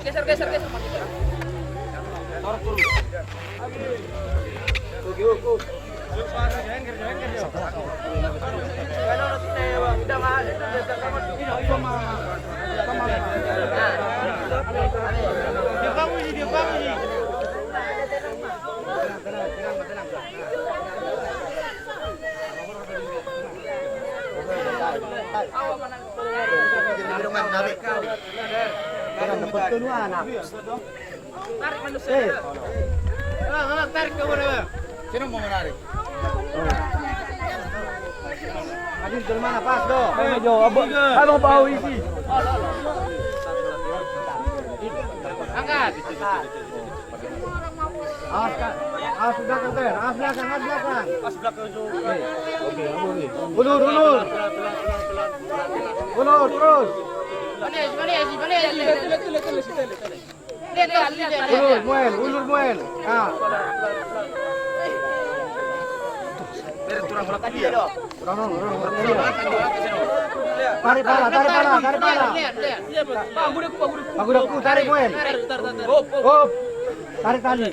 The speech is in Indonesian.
Geser, geser, geser. Tarik manusia. Tarik ke mana? Sino mau menarik? Adil ke mana pas do? Abang bau isi. Angkat. Awas belakang ter, awas belakang. Pas belakang itu. Ulur. Ulur terus. Lihat. Ulur muel. Ah. Turang belakang dia dong. Tarik pala. Lihat. Pak, Pagudaku tarik muel. Hop. Tarik tali.